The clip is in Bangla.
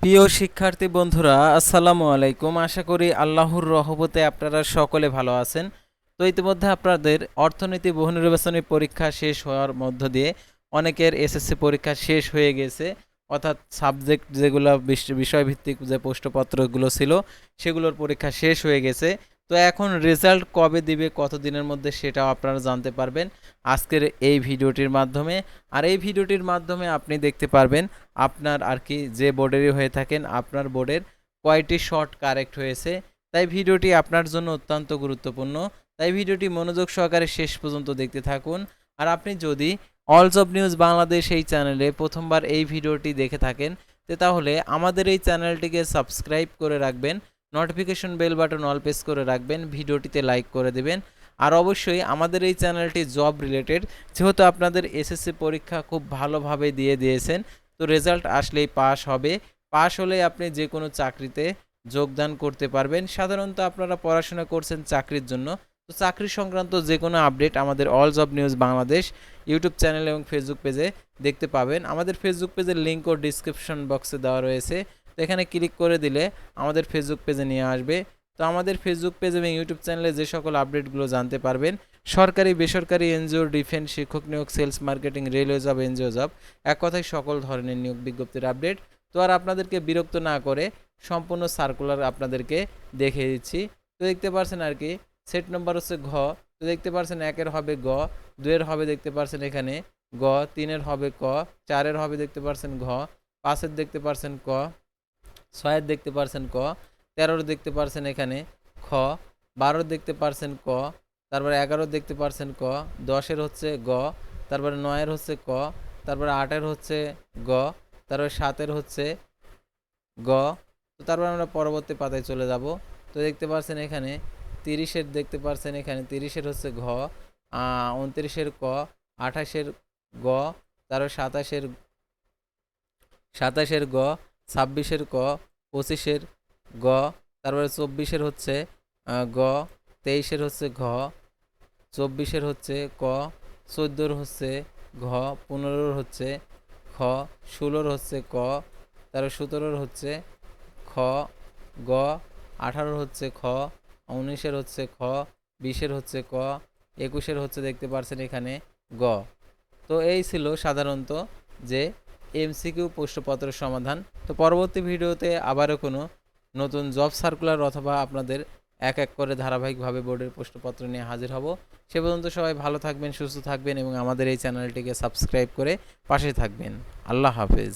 প্রিয় শিক্ষার্থী বন্ধুরা, আসসালামু আলাইকুম। আশা করি আল্লাহর রহমতে আপনারা সকলে ভালো আছেন। তো ইতিমধ্যে আপনাদের অর্থনীতি বহুনির্বাচনী পরীক্ষা শেষ হওয়ার মধ্য দিয়ে অনেকের এসএসসি পরীক্ষা শেষ হয়ে গেছে, অর্থাৎ সাবজেক্ট যেগুলো বিষয়ভিত্তিক যে প্রশ্নপত্রগুলো ছিল সেগুলোর পরীক্ষা শেষ হয়ে গেছে। তো এখন রেজাল্ট কবে দিবে, কতদিনের মধ্যে, সেটাও আপনারা জানতে পারবেন আজকের এই ভিডিওটির মাধ্যমে। আর এই ভিডিওটির মাধ্যমে আপনি দেখতে পারবেন আপনার আর কি যে বোর্ডেরই হয়ে থাকেন আপনার বোর্ডের কয়টি শর্ট কারেক্ট হয়েছে। তাই ভিডিওটি আপনার জন্য অত্যন্ত গুরুত্বপূর্ণ, তাই ভিডিওটি মনোযোগ সহকারে শেষ পর্যন্ত দেখতে থাকুন। আর আপনি যদি অল জব নিউজ বাংলাদেশ এই চ্যানেলে প্রথমবার এই ভিডিওটি দেখে থাকেন তাহলে আমাদের এই চ্যানেলটিকে সাবস্ক্রাইব করে রাখবেন, notification bell button all press করে রাখবেন, ভিডিওটিতে লাইক করে দেবেন। আর অবশ্যই আমাদের এই চ্যানেলটি জব রিলেটেড, যেহেতু আপনাদের এসএসসি পরীক্ষা খুব ভালোভাবে দিয়েছেন, তো রেজাল্ট আসলেই পাস হবে। পাস হলে আপনি যে কোনো চাকরিতে যোগদান করতে পারবেন। সাধারণত আপনারা পড়াশোনা করছেন চাকরির জন্য, তো চাকরি সংক্রান্ত যে কোনো আপডেট আমাদের all job news Bangladesh YouTube channel এবং ফেসবুক পেজে দেখতে পাবেন। আমাদের ফেসবুক পেজের লিঙ্ক ও ডিসক্রিপশন বক্সে দেওয়া রয়েছে, তো এখানে ক্লিক করে দিলে আমাদের ফেসবুক পেজে নিয়ে আসবে। তো আমাদের ফেসবুক পেজ এবং ইউটিউব চ্যানেলে যে সকল আপডেটগুলো জানতে পারবেন, সরকারি বেসরকারি এনজিও, ডিফেন্স, শিক্ষক নিয়োগ, sales, marketing, railway job, NGO job, এক কথায় সকল ধরনের নিয়োগ বিজ্ঞপ্তির আপডেট। তো আর আপনাদেরকে বিরক্ত না করে সম্পূর্ণ সার্কুলার আপনাদেরকে দেখিয়ে দিচ্ছি। তো দেখতে পারছেন আর কি সেট নম্বর হচ্ছে ঘ। তো দেখতে পারছেন একের হবে গ, দুয়ের হবে দেখতে পারছেন এখানে গ, তিনের হবে ক, চারের হবে দেখতে পারছেন ঘ, পাঁচের দেখতে পারছেন ক, ছয়ের দেখতে পারছেন ক, 13 দেখতে পারছেন এখানে খ, 12 দেখতে পারছেন ক, তারপরে 11 দেখতে পারছেন ক, 10-এর হচ্ছে গ, তারপরে 9-এর হচ্ছে ক, তারপরে 8-এর হচ্ছে গ, তারপরে 7-এর হচ্ছে গ। তো তারপর আমরা পরবর্তী পাতায় চলে যাব। তো দেখতে পারছেন এখানে 30-এর দেখতে পারছেন এখানে 30-এর হচ্ছে ঘ, 29-এর ক, 28-এর গ, তারপর 27-এর গ, 26-এর ক, 25-এর গ, তারপরে 24-এর হচ্ছে গ, 23-এর হচ্ছে ঘ, 24-এর হচ্ছে ক, 14-এর হচ্ছে ঘ, 15-এর হচ্ছে খ, 16-এর হচ্ছে ক, তারপর 17-এর হচ্ছে খ, গ, 18-এর হচ্ছে খ, 19-এর হচ্ছে খ, 20-এর হচ্ছে ক, 21-এর হচ্ছে দেখতে পারছেন এখানে গ। তো এই ছিল সাধারণত যে এমসিকিউ প্রশ্নপত্রের সমাধান। তো পরবর্তী ভিডিওতে আবারও কোনো নতুন জব সার্কুলার অথবা আপনাদের এক এক করে ধারাবাহিকভাবে বোর্ডের প্রশ্নপত্র নিয়ে হাজির হব। সে পর্যন্ত সবাই ভালো থাকবেন, সুস্থ থাকবেন এবং আমাদের এই চ্যানেলটিকে সাবস্ক্রাইব করে পাশে থাকবেন। আল্লাহ হাফেজ।